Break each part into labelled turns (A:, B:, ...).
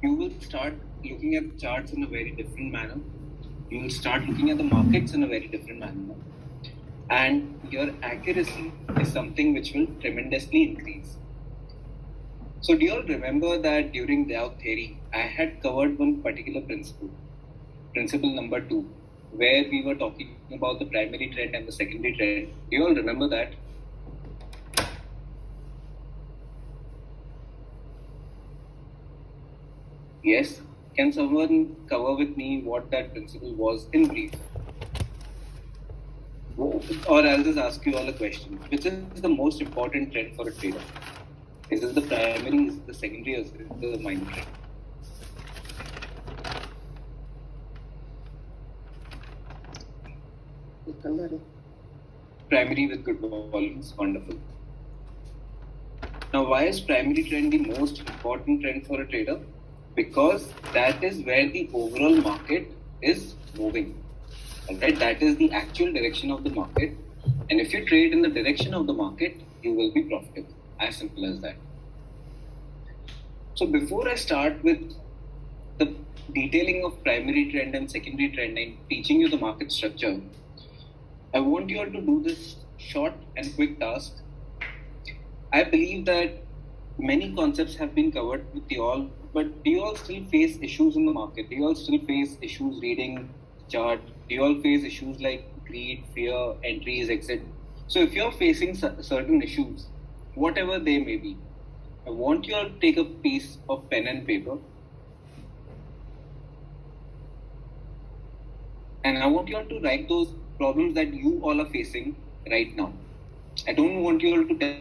A: you will start looking at charts in a very different manner. You will start looking at the markets in a very different manner. And your accuracy is something which will tremendously increase. So do you all remember that during Dow theory, I had covered one particular principle number 2, where we were talking about the primary trend and the secondary trend. Do you all remember that? Yes. Can someone cover with me what that principle was in brief? Or I'll just ask you all a question. Which is the most important trend for a trader? Is it the primary, is it the secondary, or is it the minor trend? Primary with good volumes, wonderful. Now, why is primary trend the most important trend for a trader? Because that is where the overall market is moving. Right? That is the actual direction of the market. And if you trade in the direction of the market, you will be profitable. As simple as that. So before I start with the detailing of primary trend and secondary trend and teaching you the market structure, I want you all to do this short and quick task. I believe that many concepts have been covered with you all, but do you all still face issues in the market? Do you all still face issues reading chart? Do you all face issues like greed, fear, entries, exit? So if you're facing certain issues, whatever they may be, I want you all to take a piece of pen and paper, and I want you all to write those problems that you all are facing right now. I don't want you all to tell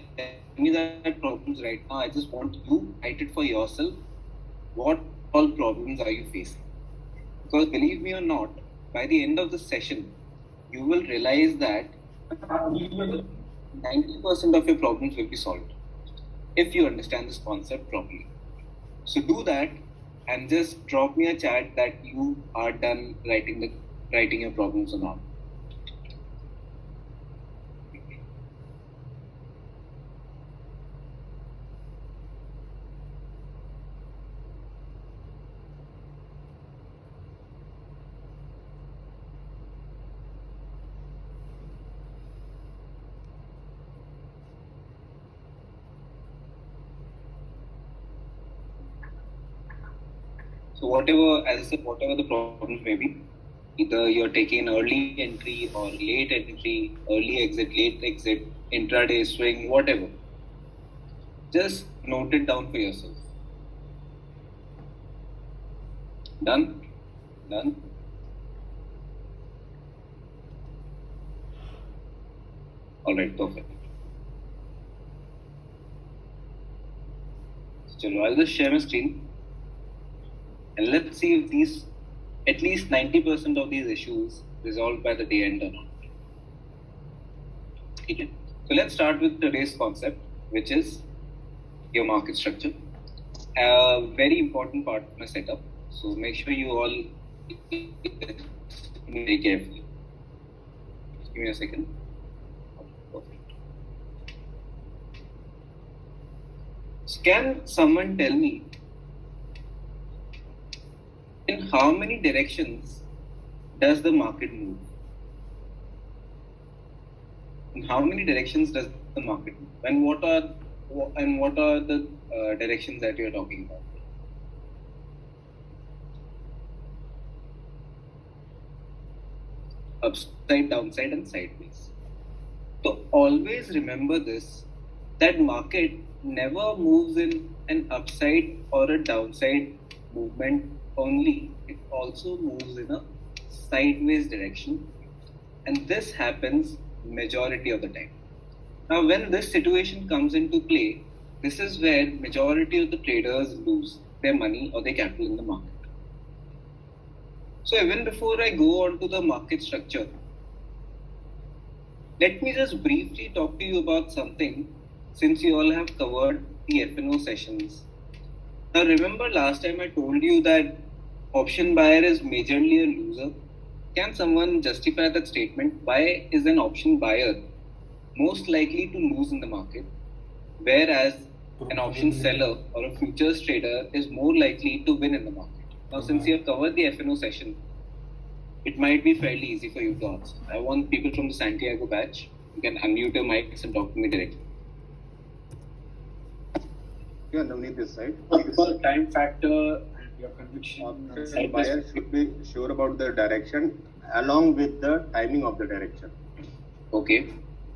A: me that problems right now. I just want you to write it for yourself. What all problems are you facing? Because believe me or not, by the end of the session, you will realize that 90% of your problems will be solved if you understand this concept properly. So do that and just drop me a chat that you are done writing your problems or not. So whatever, as I said, whatever the problems may be, either you're taking early entry or late entry, early exit, late exit, intraday swing, whatever. Just note it down for yourself. Done? Done? Alright, perfect. So I'll just share my screen. And let's see if these, at least 90% of these issues resolved by the day end or not. Okay. So let's start with today's concept, which is your market structure. A very important part of my setup. So make sure you all very carefully. Just give me a second. Perfect. So can someone tell me in how many directions does the market move? In how many directions does the market move? And what are the directions that you're talking about? Upside, downside, and sideways. So always remember this, that market never moves in an upside or a downside movement only. It also moves in a sideways direction, and this happens majority of the time. Now when this situation comes into play, this is where majority of the traders lose their money or their capital in the market. So even before I go on to the market structure, let me just briefly talk to you about something, since you all have covered the F&O sessions. Now remember last time I told you that option buyer is majorly a loser. Can someone justify that statement? Why is an option buyer most likely to lose in the market, whereas an option seller or a futures trader is more likely to win in the market. Now, since you have covered the FNO session, it might be fairly easy for you to answer. I want people from the Santiago batch. You can unmute your mics and talk to me directly.
B: Yeah, Navneet this side.
C: For time factor and your conviction,
B: The buyer should be sure about the direction along with the timing of the direction.
A: Okay.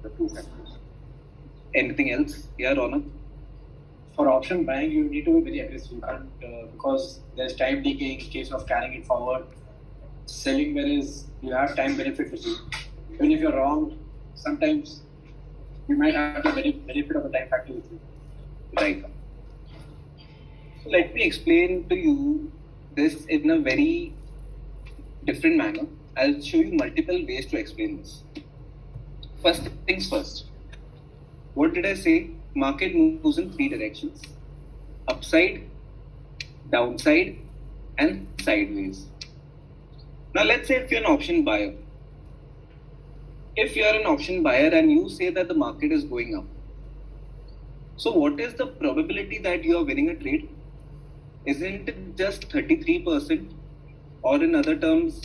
B: The two factors.
A: Anything else? Yeah, Ronak?
C: for option buying, you need to be very aggressive. You can't because there's time decay in case of carrying it forward. Selling, whereas you have time benefit with you. Even if you're wrong, sometimes you might have the benefit of a time factor with you.
A: Right. So let me explain to you this in a very different manner. I'll show you multiple ways to explain this. First things first. What did I say? Market moves in three directions: upside, downside, and sideways. Now let's say if you're an option buyer. If you're an option buyer and you say that the market is going up, so what is the probability that you are winning a trade? Isn't it just 33%? Or in other terms,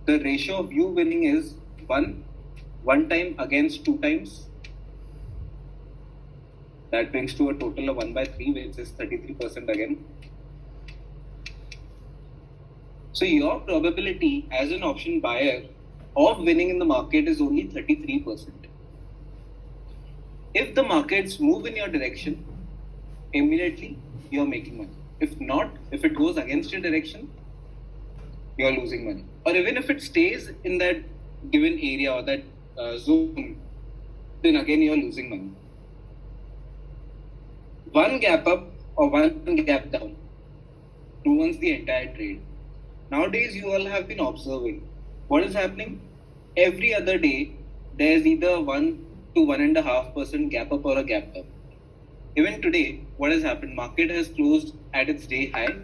A: the ratio of you winning is one time against 2 times. That brings to a total of 1 by 3, which is 33% again. So your probability as an option buyer of winning in the market is only 33%. If the markets move in your direction, immediately you are making money. If not, if it goes against your direction, you are losing money. Or even if it stays in that given area or that zone, then again you are losing money. One gap up or one gap down ruins the entire trade. Nowadays, you all have been observing what is happening. Every other day, there's either 1 to 1.5% gap up or a gap down. Even today, what has happened? Market has closed at its day high,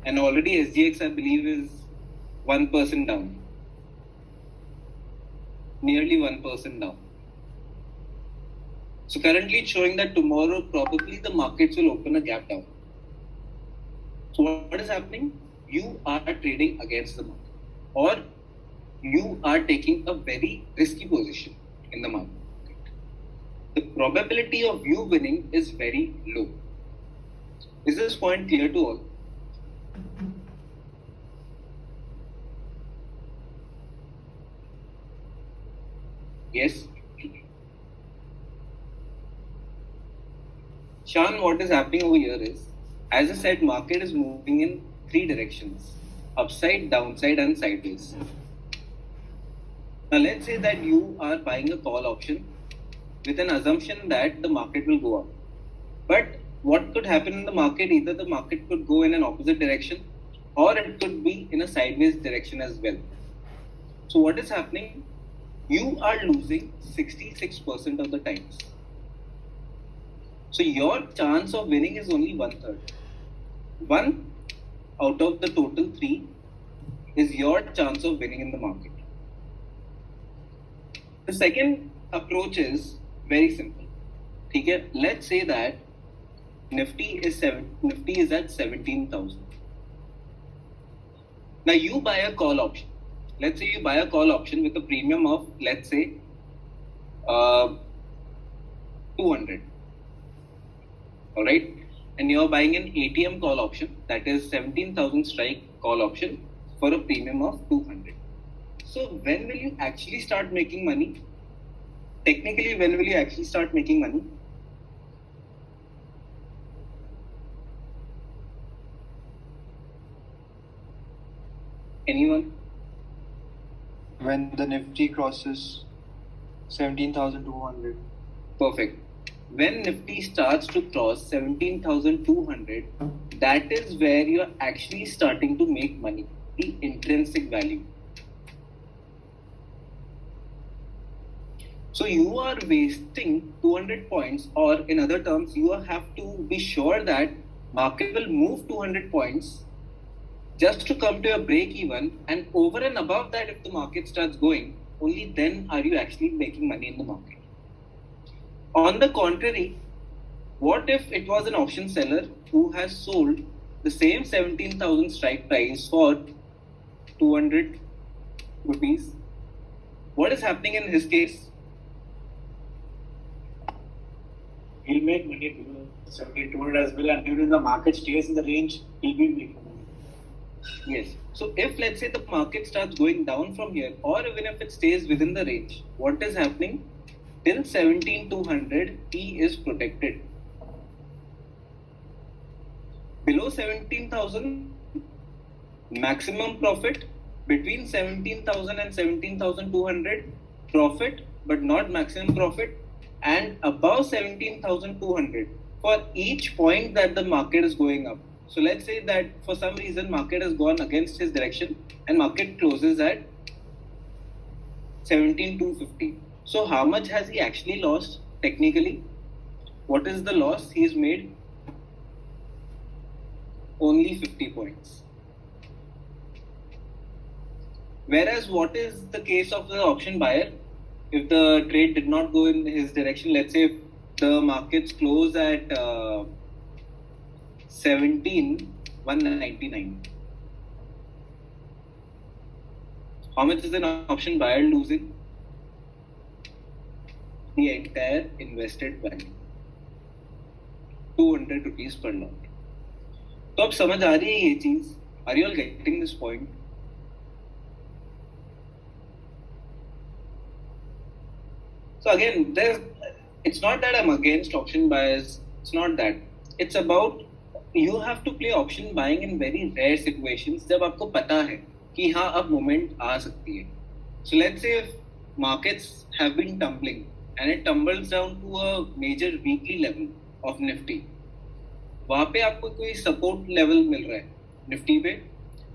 A: and already SGX, I believe, is 1% down. Nearly 1% down. So currently it's showing that tomorrow probably the markets will open a gap down. So what is happening? You are trading against the market, or you are taking a very risky position in the market. The probability of you winning is very low. Is this point clear to all? Yes? Shan, what is happening over here is, as I said, market is moving in 3 directions: upside, downside, and sideways. Now let's say that you are buying a call option with an assumption that the market will go up. But what could happen in the market? Either the market could go in an opposite direction, or it could be in a sideways direction as well. So what is happening? You are losing 66% of the times. So your chance of winning is only 1/3. 1 out of the total 3 is your chance of winning in the market. The second approach is very simple. Okay? Let's say that Nifty is at 17,000. Now you buy a call option. Let's say you buy a call option with a premium of, let's say, 200. Alright? And you're buying an ATM call option, that is 17,000 strike call option for a premium of 200. So when will you actually start making money? Technically, when will you actually start making money? Anyone?
D: When the Nifty crosses 17,200.
A: Perfect. When Nifty starts to cross 17,200, that is where you are actually starting to make money, the intrinsic value. So you are wasting 200 points, or in other terms, you have to be sure that market will move 200 points just to come to a break even, and over and above that, if the market starts going, only then are you actually making money in the market. On the contrary, What if it was an option seller who has sold the same 17,000 strike price for 200 rupees? What is happening in his case?
C: He'll make money below 17,200 as well, and even if the market stays in the range, he'll be making money.
A: Yes. So if let's say the market starts going down from here, or even if it stays within the range, what is happening? Till 17,200, he is protected. Below 17,000, maximum profit. Between 17,000 and 17,200, profit, but not maximum profit. And above 17,200, for each point that the market is going up. So let's say that for some reason market has gone against his direction and market closes at 17,250. So how much has he actually lost technically? What is the loss he's made? Only 50 points. Whereas what is the case of the option buyer? If the trade did not go in his direction, let's say if the markets close at 17,199. How much is an option buyer losing? The entire invested value. 200 rupees per lot. तो अब समझ आ रही है ये चीज? Are you all getting this point? So again, it's not that I'm against option buyers. It's not that. It's about you have to play option buying in very rare situations जब आपको पता है कि हाँ अब moment आ सकती है. So let's say if markets have been tumbling and it tumbles down to a major weekly level of Nifty, वहाँ पे आपको कोई support level मिल रहा है Nifty पे.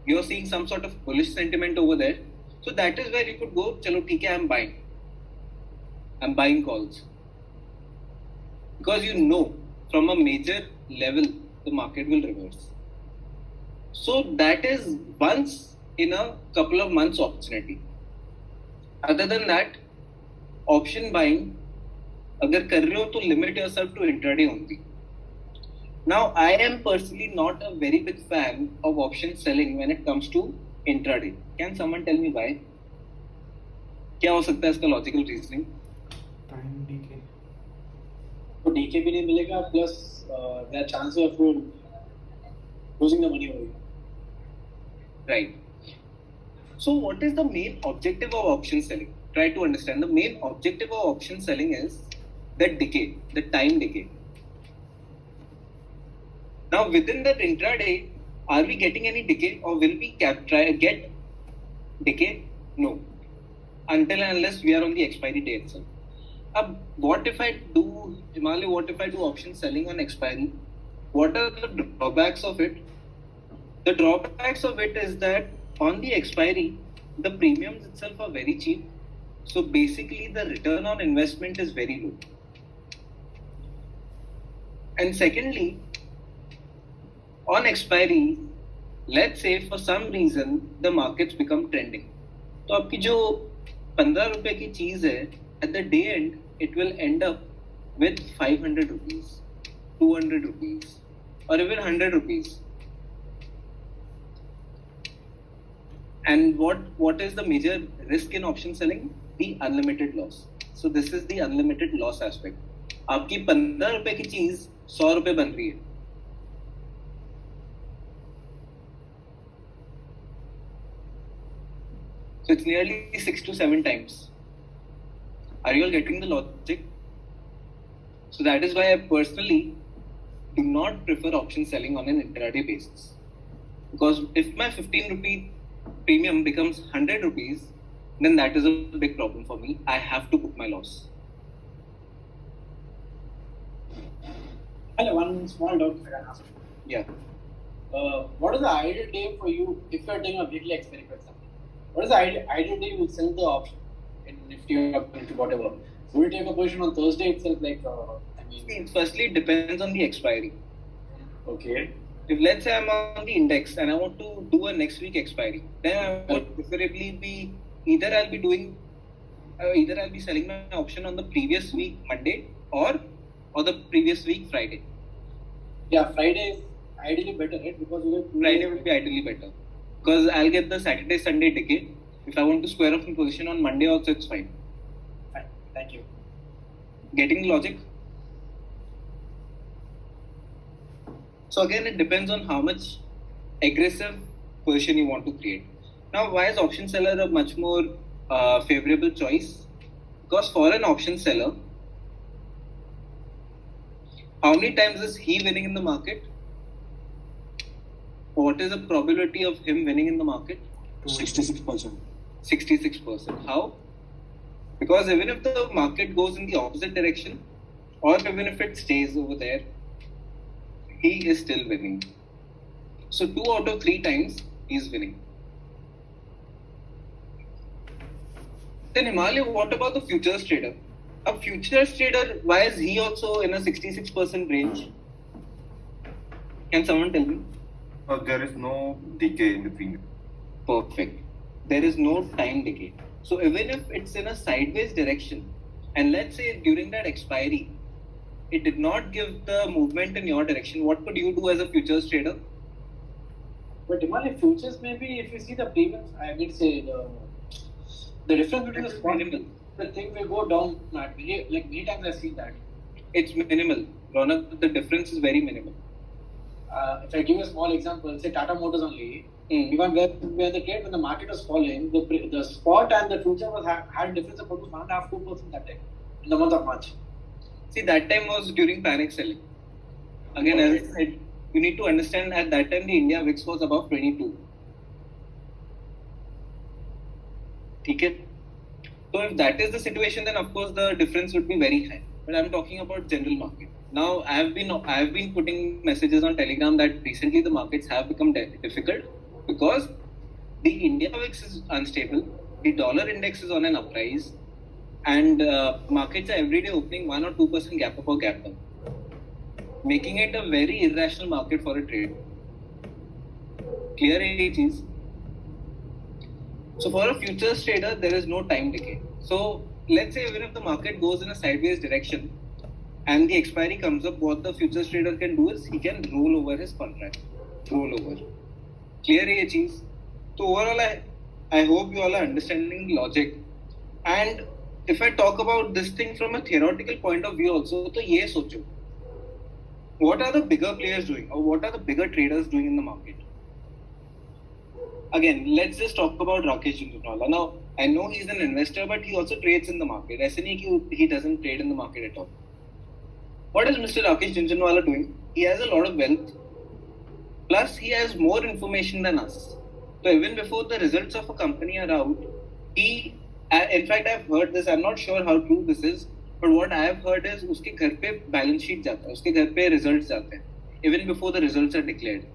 A: You're seeing some sort of bullish sentiment over there. So that is where you could go, चलो ठीक है, I'm buying calls. Because you know from a major level the market will reverse. So that is once in a couple of months opportunity. Other than that, option buying, अगर कर रहे हो तो limit yourself to intraday only. Now I am personally not a very big fan of option selling when it comes to intraday. Can someone tell me why? क्या हो सकता है इसका logical reasoning?
D: Time decay.
C: तो decay भी नहीं मिलेगा, plus there are chances of losing the money over here.
A: Right. So what is the main objective of option selling? Try to understand. The main objective of option selling is the decay, the time decay. Now within that intraday, are we getting any decay or will we get decay? No. Until and unless we are on the expiry day itself. What if I do Himalay? What if I do option selling on expiry? What are the drawbacks of it? The drawbacks of it is that on the expiry, the premiums itself are very cheap. So basically, the return on investment is very low. And secondly, on expiry, let's say for some reason the markets become trending. तो आपकी जो 15 रुपए की चीज है, at the day end, it will end up with 500 rupees, 200 rupees, or even 100 rupees. And what is the major risk in option selling? The unlimited loss. So this is the unlimited loss aspect. आपकी 15 रुपए की चीज 100 रुपए बन रही है. So it's nearly 6 to 7 times. Are you all getting the logic? So that is why I personally do not prefer option selling on an intraday basis. Because if my 15 rupee premium becomes 100 rupees, then that is a big problem for me. I have to book my loss.
C: Hello, one small doubt I can ask.
A: Yeah.
C: What is the ideal day for you if you are doing a weekly experiment, for example? What is the ideal day you will sell the option in Nifty or into whatever? Will you take a position on Thursday itself?
A: Firstly, it depends on the expiry.
C: Okay.
A: If let's say I'm on the index and I want to do a next week expiry, then I would preferably be either I'll be selling my option on the previous week Monday, or or the previous week Friday?
C: Yeah, Friday is ideally better, right? Because you get
A: Friday would be ideally better because I'll get the Saturday Sunday decay. If I want to square off in position on Monday also, it's fine.
C: Fine. Thank you.
A: Getting the logic? So again, it depends on how much aggressive position you want to create. Now, why is option seller a much more favorable choice? Because for an option seller, how many times is he winning in the market? What is the probability of him winning in the market?
D: 66%.
A: 66%. How? Because even if the market goes in the opposite direction, or even if it stays over there, he is still winning. So 2 out of 3 times he is winning. Then Himalay, what about the futures trader? A futures trader, why is he also in a 66% range? Can someone tell me?
E: There is no decay in the premium.
A: Perfect. There is no time decay. So even if it's in a sideways direction, and let's say during that expiry, it did not give the movement in your direction, what could you do as a futures trader?
C: But Himalay futures, maybe if you see the premiums, I mean, say the difference between the spot
A: Minimal.
C: the thing will go down. Many times I've seen that.
A: It's minimal. Ronak, the difference is very minimal.
C: If I give a small example, say Tata Motors only, even where the trade when the market was falling, the spot and the future was had a difference of almost 1.5-2% that time in the month of March.
A: See, that time was during panic selling. Again, as I said, you need to understand at that time the India VIX was above 22. Okay? So if that is the situation, then of course the difference would be very high. But I'm talking about general market. Now I have been putting messages on Telegram that recently the markets have become difficult because the India VIX is unstable, the dollar index is on an uprise, and markets are every day opening 1 or 2% gap up or gap down, making it a very irrational market for a trade. Clear it is. So for a futures trader, there is no time decay. So let's say even if the market goes in a sideways direction and the expiry comes up, what the futures trader can do is he can roll over his contract. Roll over. Clear ये चीज. So overall, I hope you all are understanding the logic. And if I talk about this thing from a theoretical point of view also, तो ये सोचो. What are the bigger players doing, or what are the bigger traders doing in the market? Again, let's just talk about Rakesh Jhunjhunwala. Now, I know he's an investor, but he also trades in the market. ऐसे नहीं कि he doesn't trade in the market at all. What is Mr. Rakesh Jhunjhunwala doing? He has a lot of wealth. Plus, he has more information than us. So even before the results of a company are out, in fact, I've heard this. I'm not sure how true this is, but what I have heard is उसके घर पे balance sheet जाता है, उसके घर पे results जाते हैं. Even before the results are declared,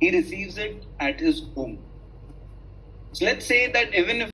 A: he receives it at his home. So let's say that even if